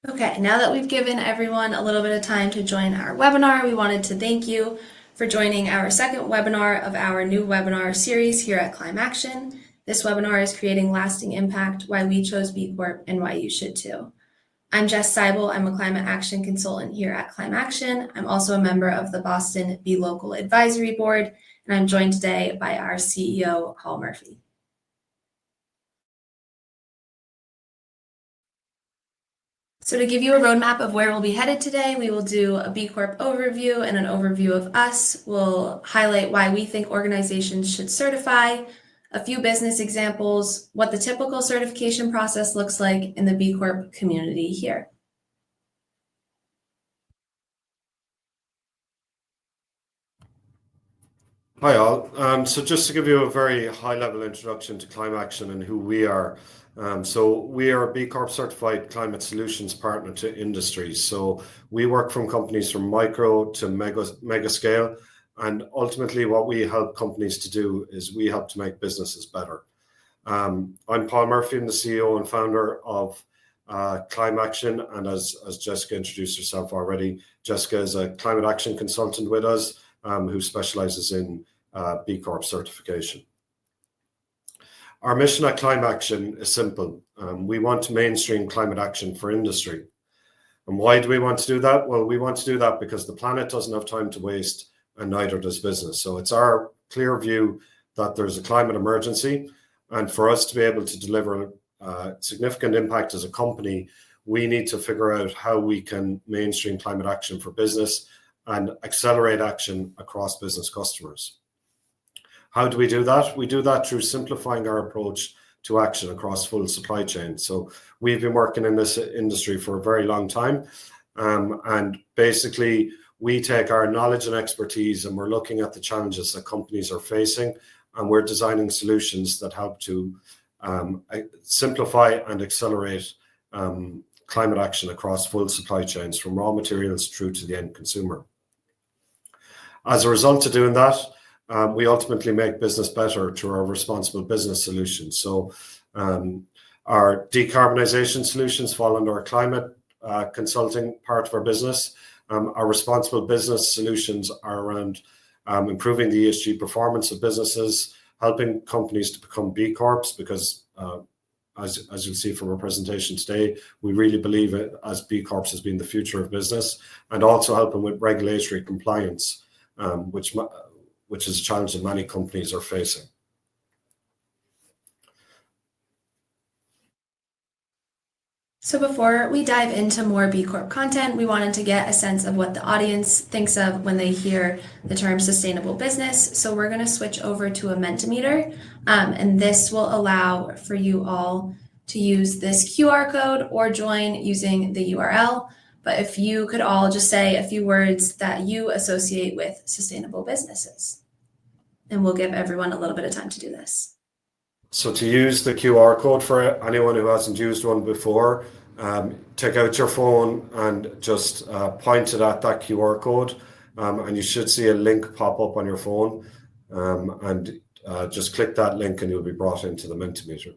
Okay, now that we've given everyone a little bit of time to join our webinar, we wanted to thank you for joining our second webinar of our new webinar series here at Climeaction. This webinar is Creating Lasting Impact, Why We Chose B Corp and Why You Should Too. I'm Jess Seibel. I'm a climate action consultant here at Climeaction. I'm also a member of the Boston Be Local Advisory Board, and I'm joined today by our CEO, Paul Murphy. So to give you a roadmap of where we'll be headed today, we will do a B Corp overview and an overview of us. We'll highlight why we think organizations should certify, a few business examples, what the typical certification process looks like in the B Corp community here. Hi all. So just to give you a very high-level introduction to Climeaction and who we are. So we are a B Corp-certified climate solutions partner to industries. So we work from companies from micro to mega scale, and ultimately what we help companies to do is we help to make businesses better. I'm Paul Murphy. I'm the CEO and founder of Climeaction, and as Jessica introduced herself already, Jessica is a climate action consultant with us who specializes in B Corp certification. Our mission at Climeaction is simple. We want to mainstream climate action for industry. And why do we want to do that? Well, we want to do that because the planet doesn't have time to waste, and neither does business. So it's our clear view that there's a climate emergency, and for us to be able to deliver significant impact as a company, we need to figure out how we can mainstream climate action for business and accelerate action across business customers. How do we do that? We do that through simplifying our approach to action across full supply chain. So we've been working in this industry for a very long time. And basically, we take our knowledge and expertise and we're looking at the challenges that companies are facing, and we're designing solutions that help to simplify and accelerate climate action across full supply chains from raw materials through to the end consumer. As a result of doing that, we ultimately make business better through our responsible business solutions. So our decarbonization solutions fall under our climate consulting part of our business. Our responsible business solutions are around improving the ESG performance of businesses, helping companies to become B Corps, because as you'll see from our presentation today, we really believe it as B Corps has been the future of business, and also helping with regulatory compliance, which is a challenge that many companies are facing. So before we dive into more B Corp content, we wanted to get a sense of what the audience thinks of when they hear the term sustainable business. So we're going to switch over to a Mentimeter, and this will allow for you all to use this QR code or join using the URL. But if you could all just say a few words that you associate with sustainable businesses, and we'll give everyone a little bit of time to do this. So to use the QR code for anyone who hasn't used one before, take out your phone and just point it at that QR code, and you should see a link pop up on your phone, and just click that link and you'll be brought into the Mentimeter.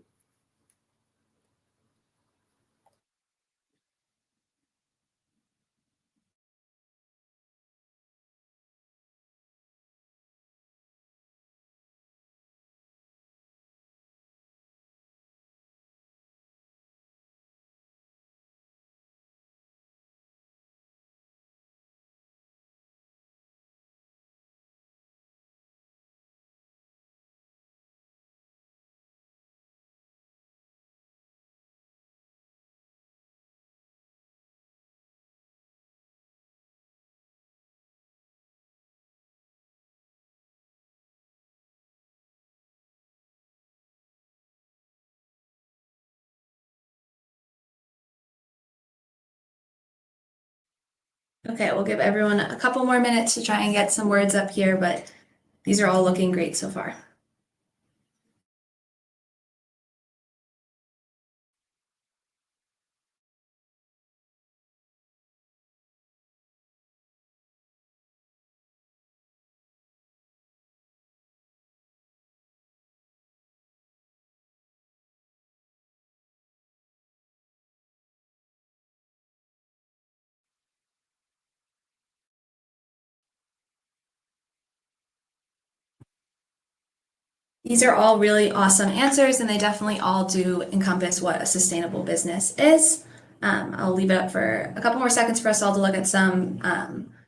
Okay, we'll give everyone a couple more minutes to try and get some words up here, but these are all looking great so far. These are all really awesome answers, and they definitely all do encompass what a sustainable business is. I'll leave it up for a couple more seconds for us all to look at some.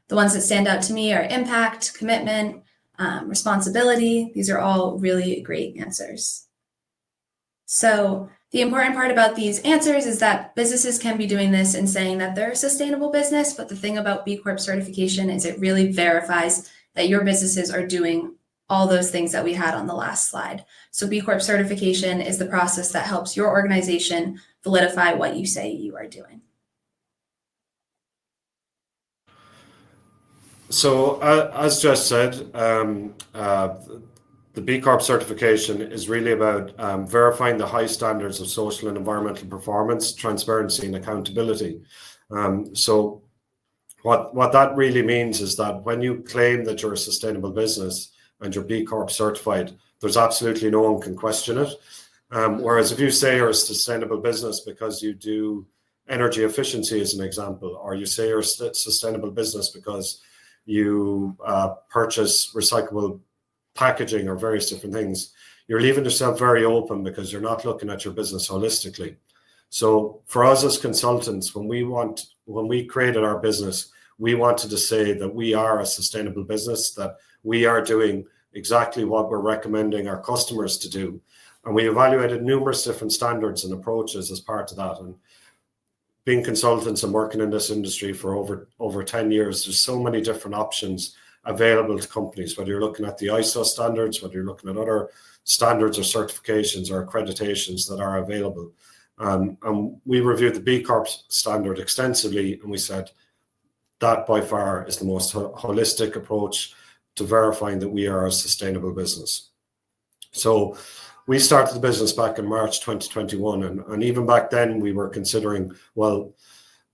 The ones that stand out to me are impact, commitment, responsibility. These are all really great answers. So the important part about these answers is that businesses can be doing this and saying that they're a sustainable business, but the thing about B Corp certification is it really verifies that your businesses are doing all those things that we had on the last slide. So B Corp certification is the process that helps your organization validify what you say you are doing. So, as Jess said, the B Corp certification is really about verifying the high standards of social and environmental performance, transparency, and accountability. So, what that really means is that when you claim that you're a sustainable business and you're B Corp certified, there's absolutely no one can question it. Whereas if you say you're a sustainable business because you do energy efficiency, as an example, or you say you're a sustainable business because you purchase recyclable packaging or various different things, you're leaving yourself very open because you're not looking at your business holistically. So for us as consultants, when we created our business, we wanted to say that we are a sustainable business, that we are doing exactly what we're recommending our customers to do. And we evaluated numerous different standards and approaches as part of that. And being consultants and working in this industry for over 10 years, there's so many different options available to companies, whether you're looking at the ISO standards, whether you're looking at other standards or certifications or accreditations that are available. And we reviewed the B Corp standard extensively, and we said that by far is the most holistic approach to verifying that we are a sustainable business. So we started the business back in March 2021, and even back then we were considering, well,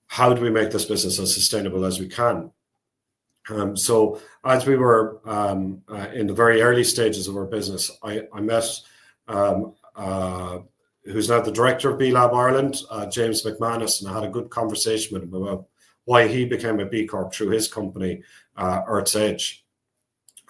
how do we make this business as sustainable as we can? So as we were in the very early stages of our business, I met who's now the director of B Lab Ireland, James McManus, and I had a good conversation with him about why he became a B Corp through his company, Earth's Edge.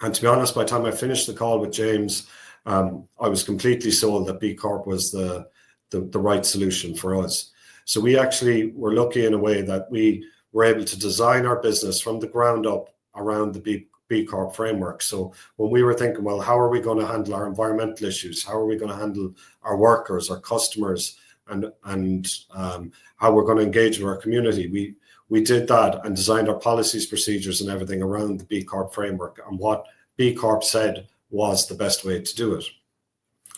And to be honest, by the time I finished the call with James, I was completely sold that B Corp was the right solution for us. So we actually were lucky in a way that we were able to design our business from the ground up around the B Corp framework. So when we were thinking, well, how are we going to handle our environmental issues? How are we going to handle our workers, our customers, and how we're going to engage with our community? We did that and designed our policies, procedures, and everything around the B Corp framework and what B Corp said was the best way to do it.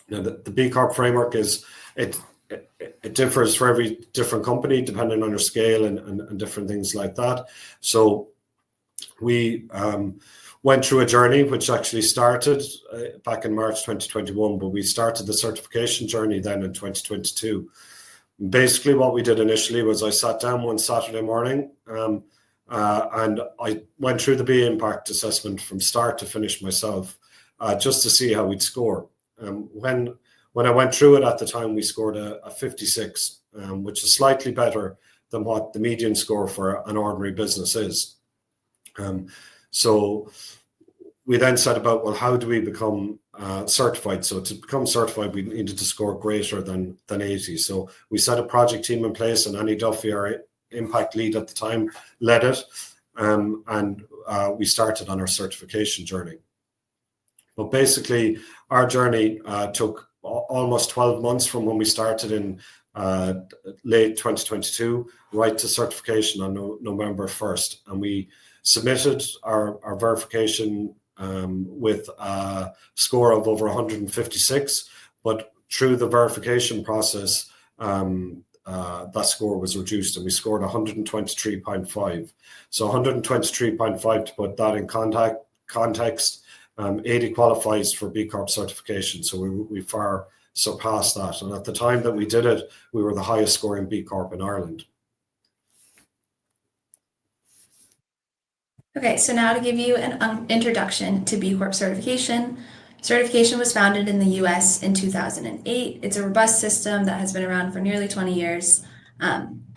Now, the B Corp framework it differs for every different company depending on your scale and different things like that. So we went through a journey which actually started back in March 2021, but we started the certification journey then in 2022. Basically, what we did initially was I sat down one Saturday morning and I went through the B impact assessment from start to finish myself, just to see how we'd score. When I went through it at the time, we scored a 56, which is slightly better than what the median score for an ordinary business is. So we then said about, well, how do we become certified? So to become certified, we needed to score greater than 80. So we set a project team in place, and Annie Duffy, our impact lead at the time, led it. And we started on our certification journey. But basically, our journey took almost 12 months from when we started in late 2022 right to certification on November 1st. And we submitted our verification with a score of over 156. But through the verification process, that score was reduced and we scored 123.5. So 123.5, to put that in context, 80 qualifies for B Corp certification. So we far surpassed that. And at the time that we did it, we were the highest scoring B Corp in Ireland. Okay, so now to give you an introduction to B Corp certification. Certification was founded in the US in 2008. It's a robust system that has been around for nearly 20 years.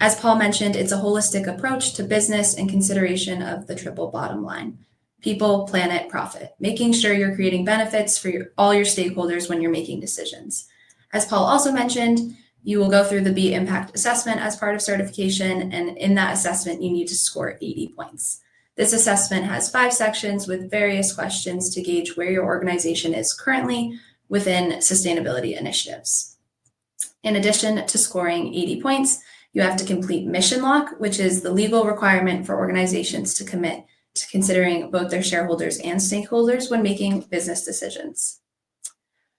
As Paul mentioned, it's a holistic approach to business and consideration of the triple bottom line. People, planet, profit, making sure you're creating benefits for all your stakeholders when you're making decisions. As Paul also mentioned, you will go through the B impact assessment as part of certification, and in that assessment, you need to score 80 points. This assessment has 5 sections with various questions to gauge where your organization is currently within sustainability initiatives. In addition to scoring 80 points, you have to complete Mission Lock, which is the legal requirement for organizations to commit to considering both their shareholders and stakeholders when making business decisions.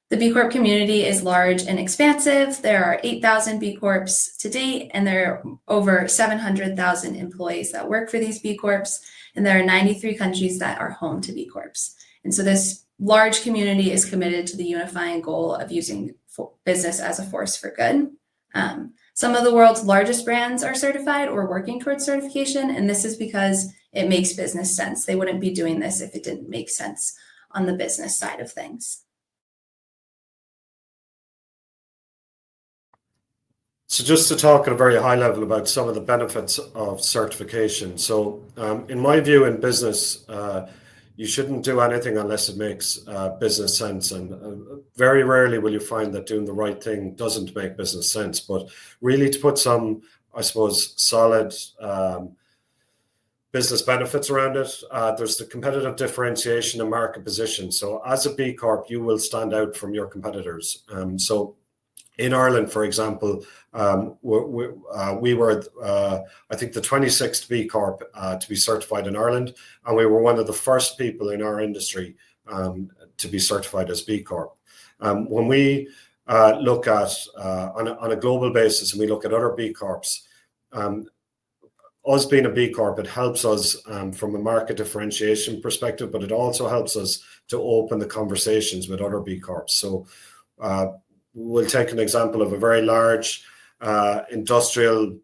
The B Corp community is large and expansive. There are 8,000 B Corps to date, and there are over 700,000 employees that work for these B Corps, and there are 93 countries that are home to B Corps. And so this large community is committed to the unifying goal of using business as a force for good. Some of the world's largest brands are certified or working towards certification, and this is because it makes business sense. They wouldn't be doing this if it didn't make sense on the business side of things. So just to talk at a very high level about some of the benefits of certification. So in my view, in business, you shouldn't do anything unless it makes business sense. And very rarely will you find that doing the right thing doesn't make business sense. But really to put some, I suppose, solid business benefits around it, there's the competitive differentiation and market position. So as a B Corp, you will stand out from your competitors. So in Ireland, for example, we were, I think, the 26th B Corp to be certified in Ireland, and we were one of the first people in our industry to be certified as B Corp. When we look at, on a global basis, and we look at other B Corps, us being a B Corp, it helps us from a market differentiation perspective, but it also helps us to open the conversations with other B Corps. So we'll take an example of a very large industrial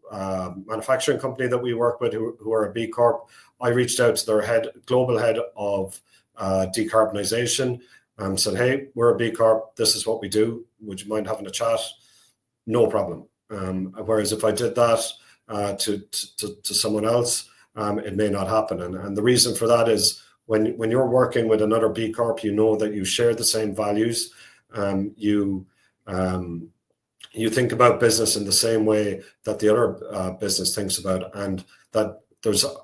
manufacturing company that we work with who are a B Corp. I reached out to their global head of decarbonization and said, hey, we're a B Corp. This is what we do. Would you mind having a chat? No problem. Whereas if I did that to someone else, it may not happen. And the reason for that is when you're working with another B Corp, you know that you share the same values. You think about business in the same way that the other business thinks about, and that there's a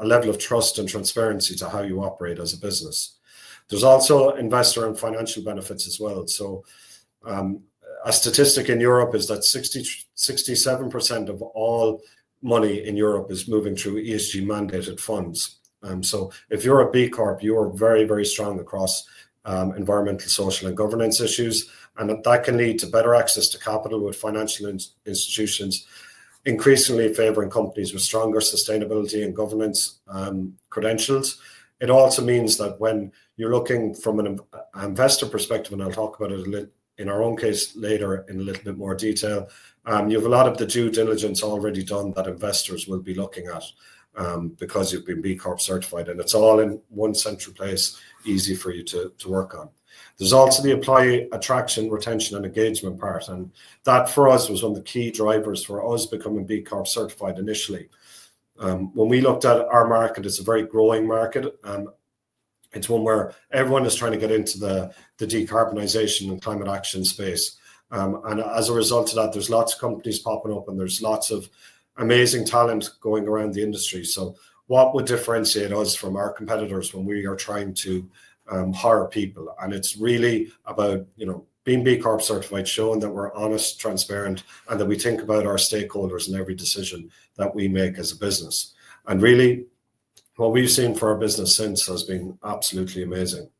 level of trust and transparency to how you operate as a business. There's also investor and financial benefits as well. So a statistic in Europe is that 67% of all money in Europe is moving through ESG mandated funds. So if you're a B Corp, you are very, very strong across environmental, social, and governance issues, and that can lead to better access to capital with financial institutions, increasingly favoring companies with stronger sustainability and governance credentials. It also means that when you're looking from an investor perspective, and I'll talk about it in our own case later in a little bit more detail, you have a lot of the due diligence already done that investors will be looking at because you've been B Corp certified, and it's all in one central place, easy for you to work on. There's also the employee attraction, retention, and engagement part, and that for us was one of the key drivers for us becoming B Corp certified initially. When we looked at our market, it's a very growing market. It's one where everyone is trying to get into the decarbonization and climate action space. And as a result of that, there's lots of companies popping up and there's lots of amazing talent going around the industry. So what would differentiate us from our competitors when we are trying to hire people? And it's really about, being B Corp certified, showing that we're honest, transparent, and that we think about our stakeholders in every decision that we make as a business. And really, what we've seen for our business since has been absolutely amazing.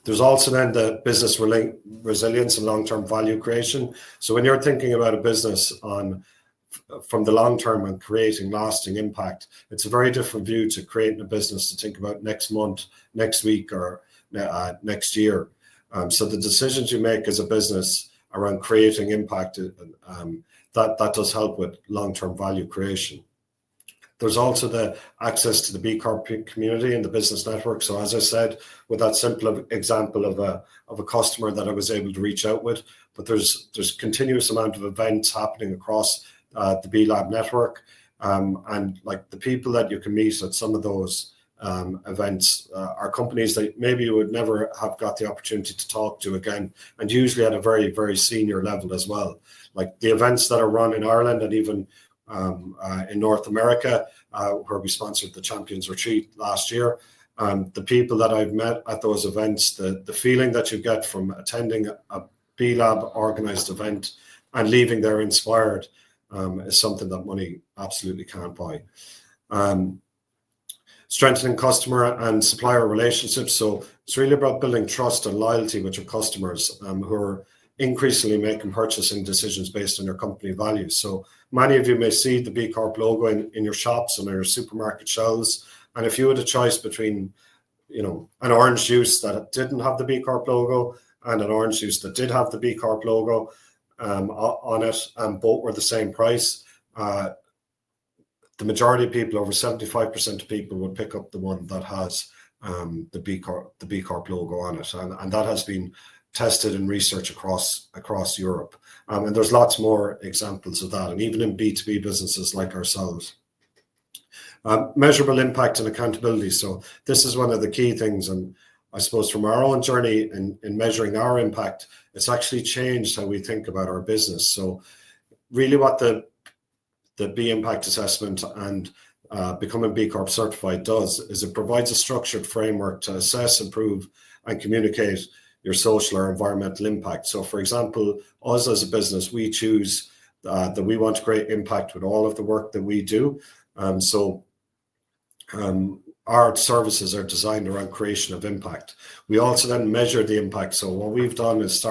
There's also then the business resilience and long-term value creation. So when you're thinking about a business from the long term and creating lasting impact, it's a very different view to creating a business to think about next month, next week, or next year. So the decisions you make as a business around creating impact, that does help with long-term value creation. There's also the access to the B Corp community and the business network. So as I said, with that simple example of a customer that I was able to reach out with, but there's continuous amount of events happening across the B Lab network, and like the people that you can meet at some of those events are companies that maybe you would never have got the opportunity to talk to again, and usually at a very, very senior level as well. Like the events that are run in Ireland and even in North America, where we sponsored the Champions Retreat last year. The people that I've met at those events, the feeling that you get from attending a B Lab organized event and leaving there inspired is something that money absolutely can't buy. Strengthening customer and supplier relationships. So it's really about building trust and loyalty with your customers who are increasingly making purchasing decisions based on your company values. So many of you may see the B Corp logo in your shops and on your supermarket shelves. And if you had a choice between, an orange juice that didn't have the B Corp logo and an orange juice that did have the B Corp logo on it, and both were the same price, the majority of people, over 75% of people, would pick up the one that has the B Corp logo on it, and that has been tested in research across Europe. And there's lots more examples of that, and even in B2B businesses like ourselves. Measurable impact and accountability. So this is one of the key things, and I suppose from our own journey in measuring our impact, it's actually changed how we think about our business. So really what the B Impact Assessment and becoming B Corp-certified does is it provides a structured framework to assess, improve, and communicate your social or environmental impact. So for example, us as a business, we choose that we want to create impact with all of the work that we do. Our services are designed around creation of impact. We also then measure the impact. So what we've done is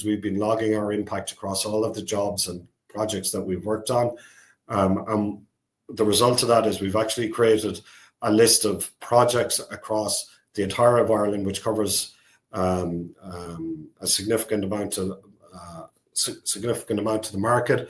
we've been logging our impact across all of the jobs and projects that we've worked on. And the result of that is we've actually created a list of projects across the entire of Ireland, which covers a significant amount of the market,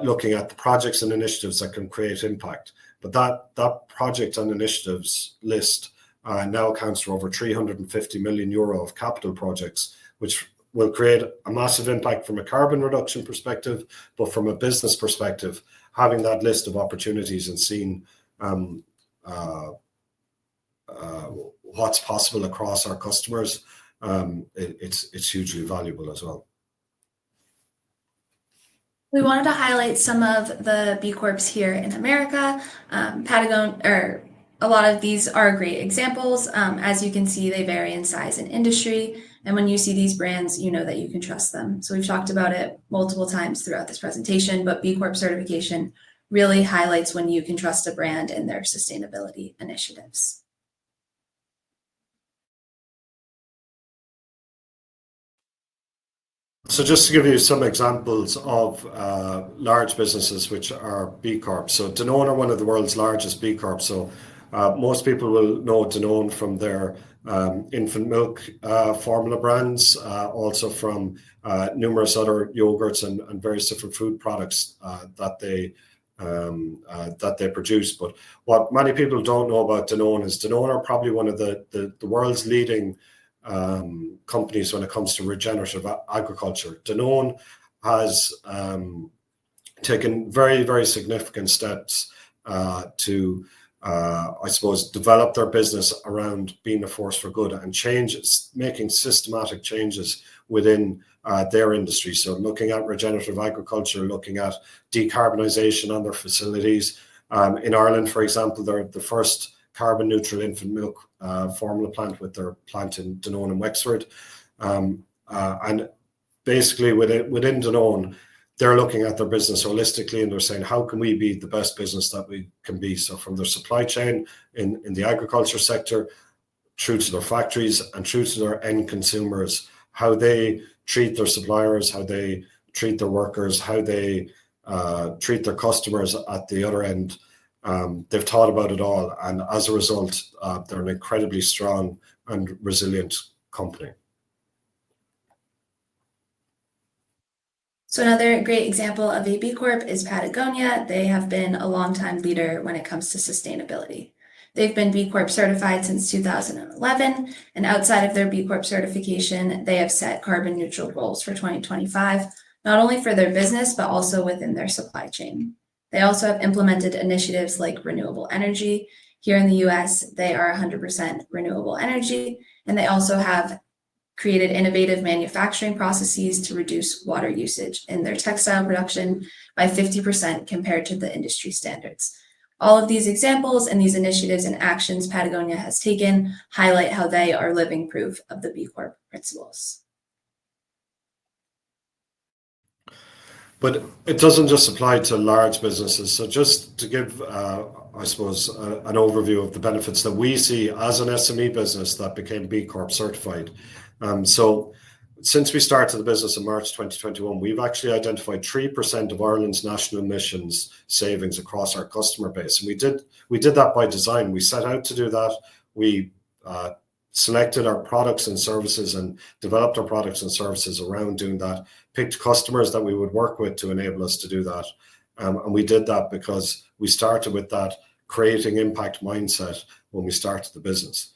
looking at the projects and initiatives that can create impact. But that project and initiatives list now accounts for over 350 million euro of capital projects, which will create a massive impact from a carbon reduction perspective, but from a business perspective, having that list of opportunities and seeing what's possible across our customers, it's hugely valuable as well. We wanted to highlight some of the B Corps here in America. Patagonia, or a lot of these are great examples. As you can see, they vary in size and industry. And when you see these brands, you know that you can trust them. So we've talked about it multiple times throughout this presentation, but B Corp certification really highlights when you can trust a brand and their sustainability initiatives. So just to give you some examples of large businesses which are B Corp. So Danone are one of the world's largest B Corp. So most people will know Danone from their infant milk formula brands, also from numerous other yogurts and various different food products that they produce. But what many people don't know about Danone is Danone are probably one of the world's leading companies when it comes to regenerative agriculture. Danone has taken very, very significant steps to I suppose, develop their business around being a force for good and making systematic changes within their industry. So looking at regenerative agriculture, looking at decarbonisation on their facilities. In Ireland, for example, they're the first carbon neutral infant milk formula plant with their plant in Danone and Wexford. And basically within Danone, they're looking at their business holistically and they're saying, how can we be the best business that we can be? So from their supply chain in the agriculture sector, through to their factories and through to their end consumers, how they treat their suppliers, how they treat their workers, how they treat their customers at the other end. They've thought about it all. And as a result, they're an incredibly strong and resilient company. So another great example of a B Corp is Patagonia. They have been a longtime leader when it comes to sustainability. They've been B Corp certified since 2011, and outside of their B Corp certification, they have set carbon neutral goals for 2025, not only for their business, but also within their supply chain. They also have implemented initiatives like renewable energy, Here in the US, they are 100% renewable energy, and they also have created innovative manufacturing processes to reduce water usage in their textile production by 50% compared to the industry standards. All of these examples and these initiatives and actions Patagonia has taken highlight how they are living proof of the B Corp principles. But it doesn't just apply to large businesses. So just to give, I suppose, an overview of the benefits that we see as an SME business that became B Corp certified. So since we started the business in March 2021, we've actually identified 3% of Ireland's national emissions savings across our customer base. And we did that by design. We set out to do that. We selected our products and services and developed our products and services around doing that, picked customers that we would work with to enable us to do that. And we did that because we started with that creating impact mindset when we started the business.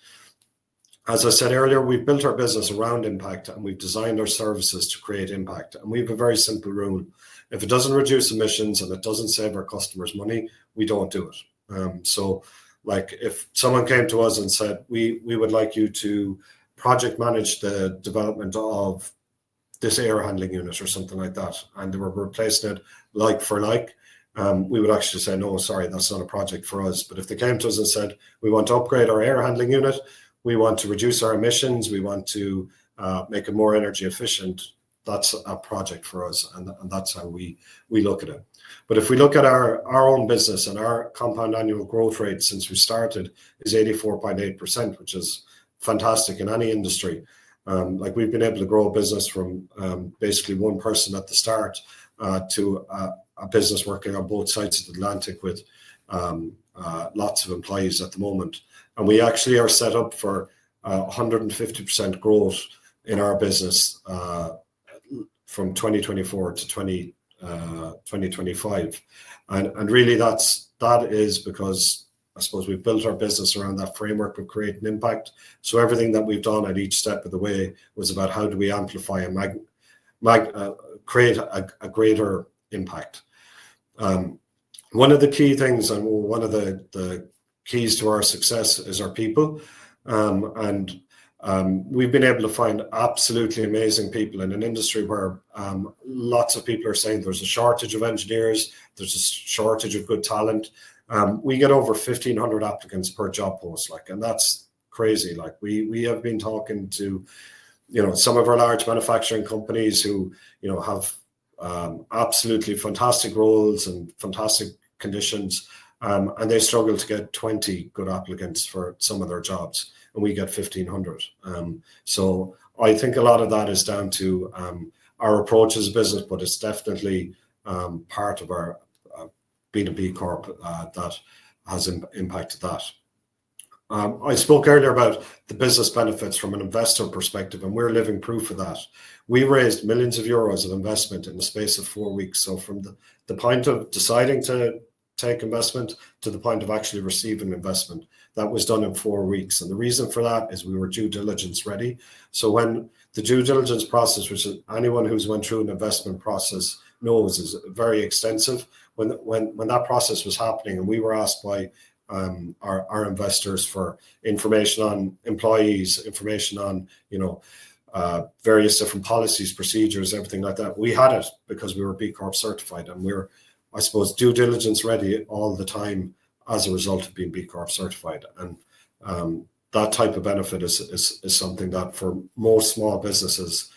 As I said earlier, we've built our business around impact and we've designed our services to create impact. And we have a very simple rule. If it doesn't reduce emissions and it doesn't save our customers money, we don't do it. So like if someone came to us and said, we would like you to project manage the development of this air handling unit or something like that, and they were replacing it like for like, we would actually say, no, sorry, that's not a project for us. But if they came to us and said, we want to upgrade our air handling unit, we want to reduce our emissions, we want to make it more energy efficient, that's a project for us. And that's how we look at it. But if we look at our own business, and our compound annual growth rate since we started is 84.8%, which is fantastic in any industry. Like we've been able to grow a business from basically one person at the start to a business working on both sides of the Atlantic with lots of employees at the moment. And we actually are set up for 150% growth in our business from 2024 to 2025. And really that is because I suppose we've built our business around that framework of creating impact. So everything that we've done at each step of the way was about how do we amplify and create a greater impact. One of the key things and one of the keys to our success is our people. We've been able to find absolutely amazing people in an industry where lots of people are saying there's a shortage of engineers, there's a shortage of good talent. We get over 1,500 applicants per job post, and that's crazy. Like we have been talking to, some of our large manufacturing companies who, have absolutely fantastic roles and fantastic conditions, and they struggle to get 20 good applicants for some of their jobs, and we get 1,500. So I think a lot of that is down to our approach as a business, but it's definitely part of our being a B Corp that has impacted that. I spoke earlier about the business benefits from an investor perspective, and we're living proof of that. We raised millions of euros of investment in the space of 4 weeks. So from the point of deciding to take investment to the point of actually receiving investment, that was done in 4 weeks. And the reason for that is we were due diligence ready. So when the due diligence process, which anyone who's went through an investment process knows is very extensive, when that process was happening and we were asked by our investors for information on employees, information on various different policies, procedures, everything like that, we had it because we were B Corp certified, and we're, I suppose, due diligence ready all the time as a result of being B Corp certified. And that type of benefit is something that for most small businesses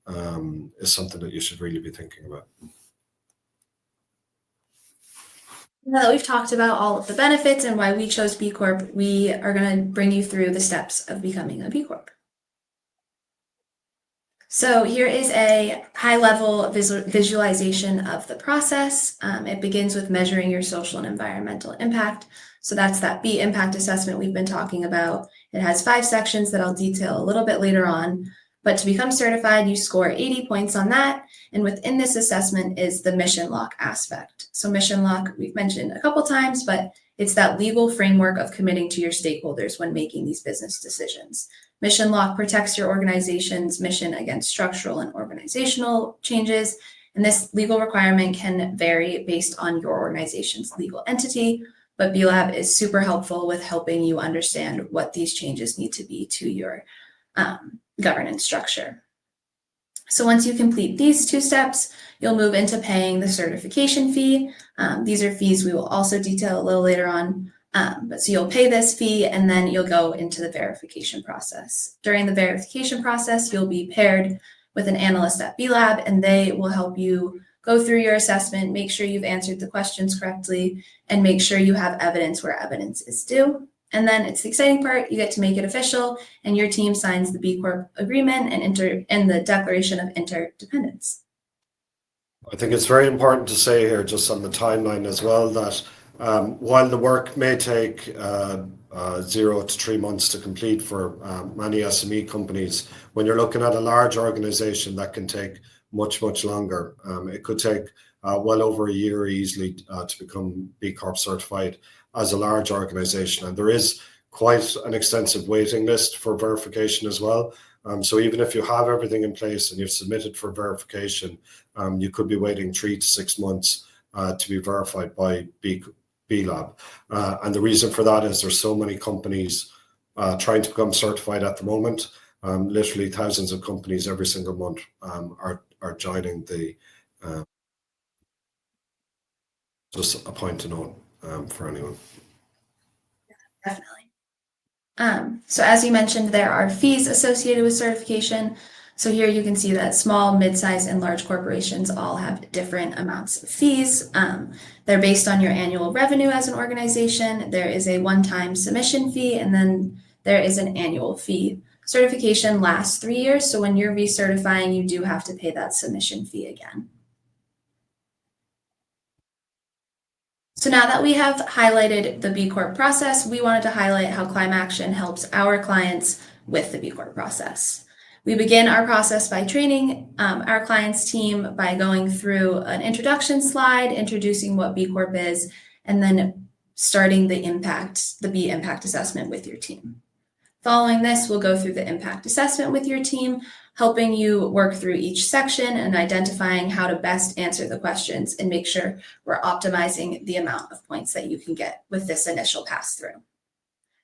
is something that you should really be thinking about. Now that we've talked about all of the benefits and why we chose B Corp, we are going to bring you through the steps of becoming a B Corp. So here is a high-level visualization of the process. It begins with measuring your social and environmental impact. So that's that B impact assessment we've been talking about. It has 5 sections that I'll detail a little bit later on. But to become certified, you score 80 points on that. And within this assessment is the mission lock aspect. So mission lock, we've mentioned a couple times, but it's that legal framework of committing to your stakeholders when making these business decisions. Mission lock protects your organization's mission against structural and organizational changes. And this legal requirement can vary based on your organization's legal entity. but B Lab is super helpful with helping you understand what these changes need to be to your governance structure. So once you complete these 2 steps, you'll move into paying the certification fee. These are fees we will also detail a little later on. But so you'll pay this fee and then you'll go into the verification process. During the verification process, you'll be paired with an analyst at B Lab, and they will help you go through your assessment, make sure you've answered the questions correctly, and make sure you have evidence where evidence is due. And then it's the exciting part, you get to make it official, and your team signs the B Corp agreement and the Declaration of Interdependence. I think it's very important to say here, just on the timeline as well, that while the work may take 0 to 3 months to complete for many SME companies, when you're looking at a large organization, that can take much, much longer. It could take well over a year easily to become B Corp certified as a large organization. And there is quite an extensive waiting list for verification as well. So even if you have everything in place and you've submitted for verification, you could be waiting 3 to 6 months to be verified by B Lab. And the reason for that is there's so many companies trying to become certified at the moment. Literally thousands of companies every single month are joining the just a point to note for anyone. Definitely. So as you mentioned, there are fees associated with certification. So here you can see that small, mid-sized, and large corporations all have different amounts of fees. They're based on your annual revenue as an organization. There is a one-time submission fee, and then there is an annual fee. Certification lasts 3 years, so when you're recertifying, you do have to pay that submission fee again. So now that we have highlighted the B Corp process, we wanted to highlight how Climeaction helps our clients with the B Corp process. We begin our process by training our client's team by going through an introduction slide, introducing what B Corp is, and then starting the B impact assessment with your team. Following this, we'll go through the impact assessment with your team, helping you work through each section and identifying how to best answer the questions and make sure we're optimizing the amount of points that you can get with this initial pass through.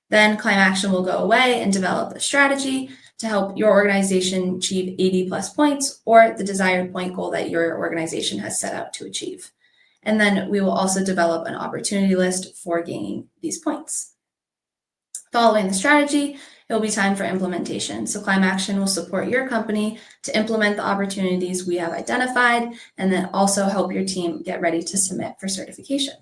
Then Climeaction will go away and develop a strategy to help your organization achieve 80 plus points or the desired point goal that your organization has set out to achieve. And then we will also develop an opportunity list for gaining these points. Following the strategy, it will be time for implementation. So Climeaction will support your company to implement the opportunities we have identified and then also help your team get ready to submit for certification.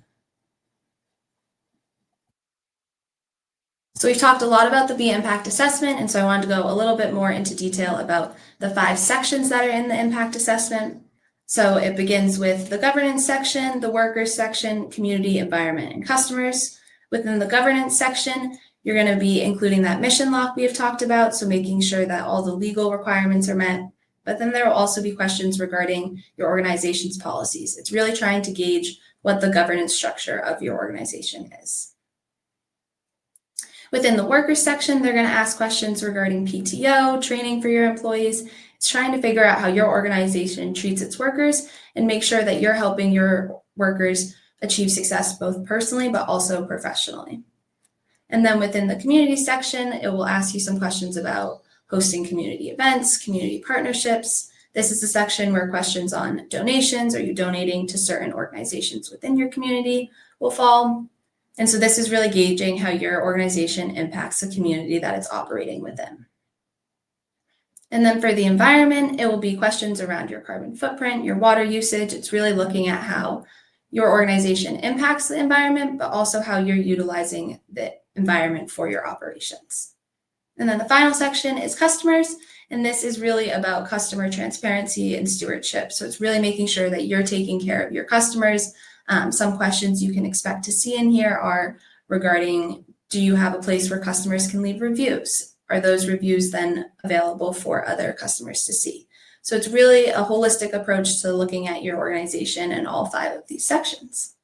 So we've talked a lot about the B impact assessment, and so I wanted to go a little bit more into detail about the 5 sections that are in the impact assessment. So it begins with the governance section, the workers section, community, environment, and customers. Within the governance section, you're going to be including that mission lock we have talked about, so making sure that all the legal requirements are met. But then there will also be questions regarding your organization's policies. It's really trying to gauge what the governance structure of your organization is. Within the workers section, they're going to ask questions regarding PTO, training for your employees. It's trying to figure out how your organization treats its workers and make sure that you're helping your workers achieve success both personally but also professionally. And then within the community section, it will ask you some questions about hosting community events, community partnerships. This is the section where questions on donations, are you donating to certain organizations within your community, will fall. And so this is really gauging how your organization impacts the community that it's operating within. And then for the environment, it will be questions around your carbon footprint, your water usage. It's really looking at how your organization impacts the environment, but also how you're utilizing the environment for your operations. And then the final section is customers. And this is really about customer transparency and stewardship. So it's really making sure that you're taking care of your customers. Some questions you can expect to see in here are regarding, do you have a place where customers can leave reviews? Are those reviews then available for other customers to see? So it's really a holistic approach to looking at your organization in all 5 of these sections.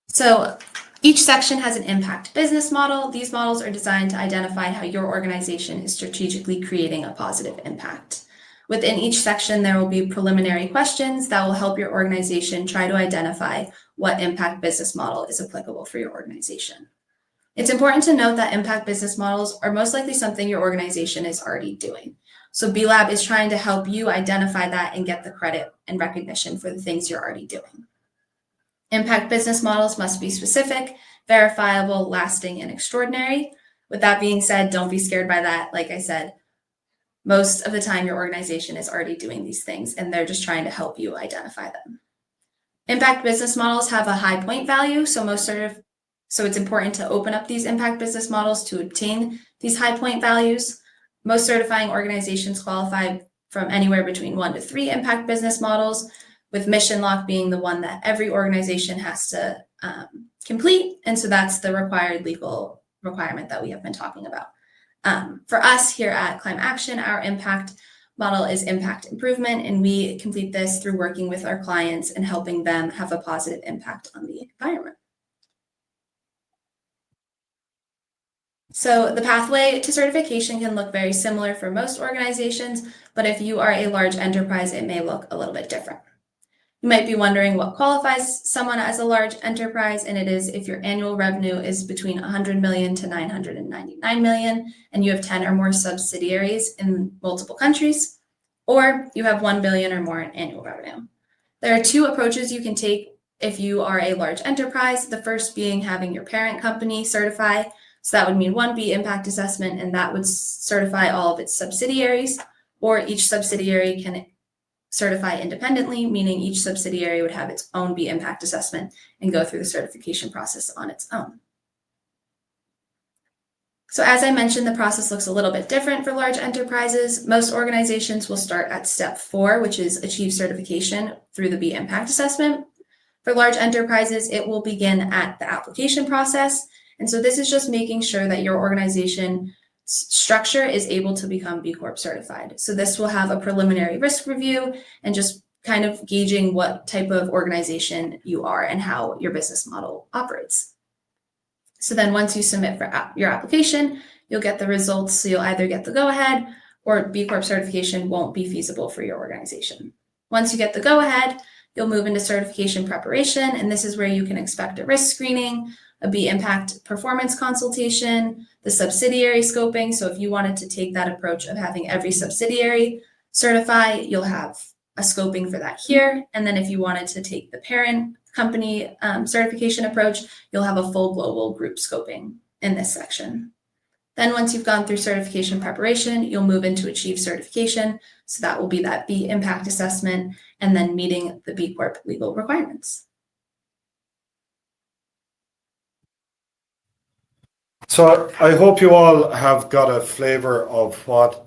So each section has an impact business model. These models are designed to identify how your organization is strategically creating a positive impact. Within each section, there will be preliminary questions that will help your organization try to identify what impact business model is applicable for your organization. It's important to note that impact business models are most likely something your organization is already doing. So B Lab is trying to help you identify that and get the credit and recognition for the things you're already doing. Impact business models must be specific, verifiable, lasting, and extraordinary. With that being said, don't be scared by that. Like I said, most of the time your organization is already doing these things and they're just trying to help you identify them. Impact business models have a high point value, so it's important to open up these impact business models to obtain these high point values. Most certifying organizations qualify from anywhere between 1 to 3 impact business models, with mission lock being the one that every organization has to complete. And so that's the required legal requirement that we have been talking about. For us here at Climeaction, our impact model is impact improvement, and we complete this through working with our clients and helping them have a positive impact on the environment. So the pathway to certification can look very similar for most organizations, but if you are a large enterprise, it may look a little bit different. You might be wondering what qualifies someone as a large enterprise, and it is if your annual revenue is between 100 million to 999 million, and you have 10 or more subsidiaries in multiple countries, or you have 1 billion or more in annual revenue. There are 2 approaches you can take if you are a large enterprise, the first being having your parent company certify. So that would mean 1B impact assessment, and that would certify all of its subsidiaries, or each subsidiary can certify independently, meaning each subsidiary would have its own B impact assessment and go through the certification process on its own. So as I mentioned, the process looks a little bit different for large enterprises. Most organizations will start at step 4, which is achieve certification through the B impact assessment. For large enterprises, it will begin at the application process. And so this is just making sure that your organization structure is able to become B Corp certified. So this will have a preliminary risk review and just kind of gauging what type of organization you are and how your business model operates. So then once you submit for your application, you'll get the results. So you'll either get the go-ahead or B Corp certification won't be feasible for your organization. Once you get the go-ahead, you'll move into certification preparation, and this is where you can expect a risk screening, a B impact performance consultation, the subsidiary scoping. So if you wanted to take that approach of having every subsidiary certify, you'll have a scoping for that here. And then if you wanted to take the parent company certification approach, you'll have a full global group scoping in this section. Then once you've gone through certification preparation, you'll move into achieve certification. So that will be that B impact assessment and then meeting the B Corp legal requirements. So I hope you all have got a flavor of what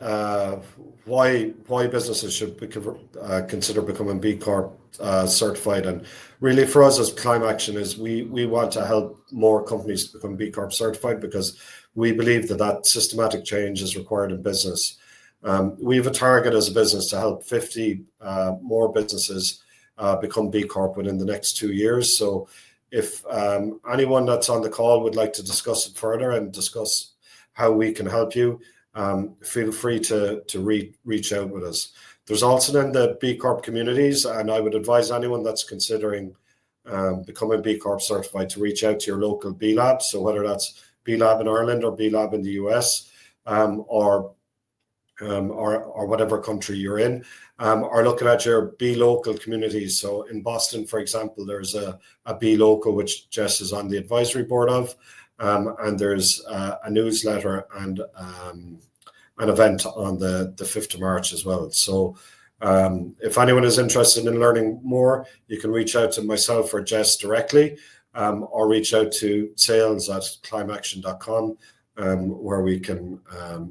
why businesses should consider becoming B Corp certified, and really for us as Climeaction is we want to help more companies become B Corp certified because we believe that systematic change is required in business. We have a target as a business to help 50 more businesses become B Corp within the next 2 years. So if anyone that's on the call would like to discuss it further and discuss how we can help you, feel free to reach out with us. There's also then the B Corp communities, and I would advise anyone that's considering becoming B Corp certified to reach out to your local B Lab. So whether that's B Lab in Ireland or B Lab in the US, or whatever country you're in, are looking at your B local communities. So in Boston, for example, there's a B local which Jess is on the advisory board of, and there's a newsletter and an event on the 5th of March as well. So if anyone is interested in learning more, you can reach out to myself or Jess directly, or reach out to sales@climeaction.com, where we can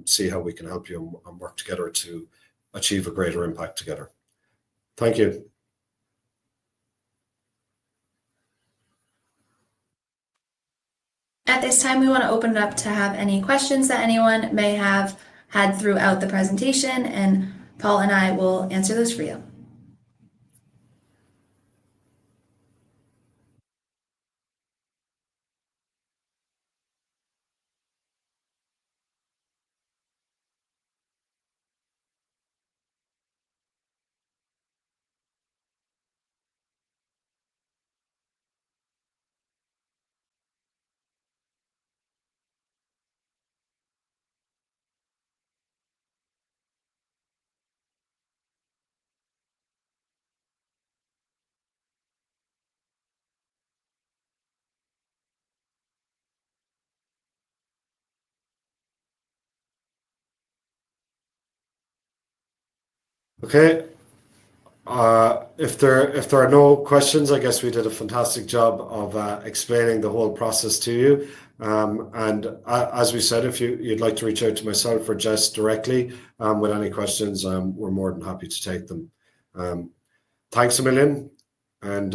see how we can help you and work together to achieve a greater impact together. Thank you. At this time, we want to open it up to have any questions that anyone may have had throughout the presentation, and Paul and I will answer those for you. Okay. If there are no questions, I guess we did a fantastic job of explaining the whole process to you. And as we said, if you'd like to reach out to myself or Jess directly with any questions, we're more than happy to take them. Thanks a million, and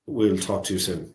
we'll talk to you soon.